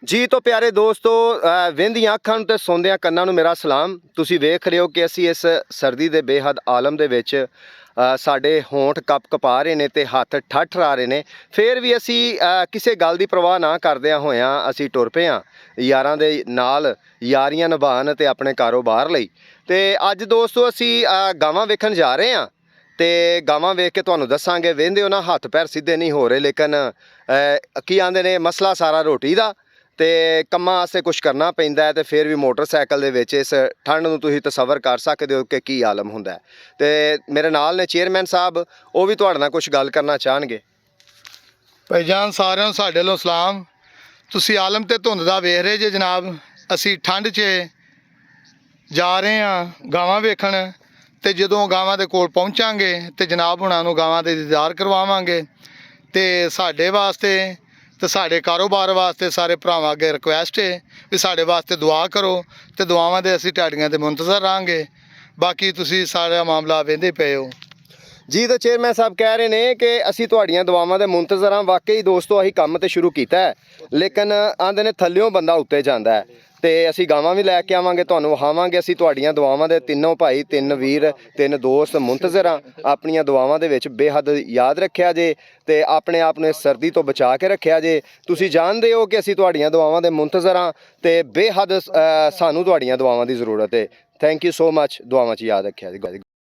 ਜੀ ਤੋਂ ਪਿਆਰੇ ਦੋਸਤੋ, ਵਹਿੰਦੀਆਂ ਅੱਖਾਂ ਨੂੰ ਤੇ ਸੌਂਦਿਆਂ ਕੰਨਾਂ ਨੂੰ ਮੇਰਾ ਸਲਾਮ। ਤੁਸੀਂ ਵੇਖ ਰਹੇ ਹੋ ਕਿ ਅਸੀਂ ਇਸ ਸਰਦੀ ਦੇ ਬੇਹੱਦ ਆਲਮ ਦੇ ਵਿੱਚ ਸਾਡੇ ਹੋਂਠ ਕੱਪ ਕਪਾ ਰਹੇ ਨੇ ਤੇ ਹੱਥ ਠੱਠਰਾ ਰਹੇ ਨੇ। ਫਿਰ ਵੀ ਅਸੀਂ ਕਿਸੇ ਗੱਲ ਦੀ ਪਰਵਾਹ ਨਾ ਕਰਦਿਆਂ ਹੋਇਆਂ ਅਸੀਂ ਟੁਰ ਪਏ ਹਾਂ ਯਾਰਾਂ ਦੇ ਨਾਲ, ਯਾਰੀਆਂ ਨਿਭਾਉਣ ਤੇ ਆਪਣੇ ਕਾਰੋਬਾਰ ਲਈ। ਤੇ ਅੱਜ ਦੋਸਤੋ ਅਸੀਂ ਗਾਵਾਂ ਵੇਖਣ ਜਾ ਰਹੇ ਹਾਂ ਤੇ ਗਾਵਾਂ ਵੇਖ ਕੇ ਤੁਹਾਨੂੰ ਦੱਸਾਂਗੇ। ਵਹਿੰਦੇ ਹੋ ਨਾ, ਹੱਥ ਪੈਰ ਸਿੱਧੇ ਨਹੀਂ ਹੋ ਰਹੇ, ਲੇਕਿਨ ਕੀ ਆਂਦੇ ਨੇ, ਮਸਲਾ ਸਾਰਾ ਰੋਟੀ ਦਾ ਤੇ ਕੰਮਾਂ ਵਾਸਤੇ ਕੁਛ ਕਰਨਾ ਪੈਂਦਾ ਹੈ। ਤੇ ਫਿਰ ਵੀ ਮੋਟਰਸਾਈਕਲ ਦੇ ਵਿੱਚ ਇਸ ਠੰਡ ਨੂੰ ਤੁਸੀਂ ਤਸੱਵਰ ਕਰ ਸਕਦੇ ਹੋ ਕਿ ਕੀ ਆਲਮ ਹੁੰਦਾ ਹੈ। ਤੇ ਮੇਰੇ ਨਾਲ ਨੇ ਚੇਅਰਮੈਨ ਸਾਹਿਬ, ਉਹ ਵੀ ਤੁਹਾਡੇ ਨਾਲ ਕੁਛ ਗੱਲ ਕਰਨਾ ਚਾਹਣਗੇ। ਭਾਈਜਾਨ, ਸਾਰਿਆਂ ਨੂੰ ਸਾਡੇ ਵੱਲੋਂ ਸਲਾਮ। ਤੁਸੀਂ ਆਲਮ ਤੇ ਧੁੰਦ ਦਾ ਵੇਖ ਰਹੇ ਜੇ ਜਨਾਬ। ਅਸੀਂ ਠੰਡ 'ਚ ਜਾ ਰਹੇ ਹਾਂ ਗਾਵਾਂ ਵੇਖਣ, ਤੇ ਜਦੋਂ ਗਾਵਾਂ ਦੇ ਕੋਲ ਪਹੁੰਚਾਂਗੇ ਤੇ ਜਨਾਬ ਹੁਣਾਂ ਨੂੰ ਗਾਵਾਂ ਦੇ ਦੀਦਾਰ ਕਰਵਾਵਾਂਗੇ। ਤੇ ਸਾਡੇ ਵਾਸਤੇ ਤੇ ਸਾਡੇ ਕਾਰੋਬਾਰ ਵਾਸਤੇ ਸਾਰੇ ਭਰਾਵਾਂ ਅੱਗੇ ਰਿਕੁਐਸਟ ਹੈ ਵੀ ਸਾਡੇ ਵਾਸਤੇ ਦੁਆ ਕਰੋ, ਤੇ ਦੁਆਵਾਂ ਦੇ ਅਸੀਂ ਤੁਹਾਡੀਆਂ ਦੇ ਮੁੰਤਜ਼ਰ ਰਹਾਂਗੇ। ਬਾਕੀ ਤੁਸੀਂ ਸਾਰਾ ਮਾਮਲਾ ਵੇਂਦੇ ਪਏ ਹੋ। ਜੀ, ਤਾਂ ਚੇਅਰਮੈਨ ਸਾਹਿਬ ਕਹਿ ਰਹੇ ਨੇ ਕਿ ਅਸੀਂ ਤੁਹਾਡੀਆਂ ਦੁਆਵਾਂ ਦੇ ਮੁੰਤਜ਼ਰ ਹਾਂ। ਵਾਕਈ ਦੋਸਤੋ, ਅਸੀਂ ਕੰਮ ਤੇ ਸ਼ੁਰੂ ਕੀਤਾ ਹੈ, ਲੇਕਿਨ ਆਂਦੇ ਨੇ ਥੱਲਿਓਂ ਬੰਦਾ ਉੱਤੇ ਜਾਂਦਾ ਹੈ। ਤੇ ਅਸੀਂ ਗਾਵਾਂ ਵੀ ਲੈ ਕੇ ਆਵਾਂਗੇ, ਤੁਹਾਨੂੰ ਵਿਖਾਵਾਂਗੇ। ਅਸੀਂ ਤੁਹਾਡੀਆਂ ਦੁਆਵਾਂ ਦੇ ਤਿੰਨੋਂ ਭਾਈ, ਤਿੰਨ ਵੀਰ, ਤਿੰਨ ਦੋਸਤ ਮੁੰਤਜ਼ਰ ਹਾਂ। ਆਪਣੀਆਂ ਦੁਆਵਾਂ ਦੇ ਵਿੱਚ ਬੇਹੱਦ ਯਾਦ ਰੱਖਿਆ ਜੇ ਤੇ ਆਪਣੇ ਆਪ ਨੂੰ ਇਸ ਸਰਦੀ ਤੋਂ ਬਚਾ ਕੇ ਰੱਖਿਆ ਜੇ। ਤੁਸੀਂ ਜਾਣਦੇ ਹੋ ਕਿ ਅਸੀਂ ਤੁਹਾਡੀਆਂ ਦੁਆਵਾਂ ਦੇ ਮੁੰਤਜ਼ਰ ਹਾਂ ਤੇ ਬੇਹੱਦ ਸਾਨੂੰ ਤੁਹਾਡੀਆਂ ਦੁਆਵਾਂ ਦੀ ਜ਼ਰੂਰਤ ਹੈ। ਥੈਂਕ ਯੂ ਸੋ ਮੱਚ। ਦੁਆਵਾਂ 'ਚ ਯਾਦ ਰੱਖਿਆ ਜੀ।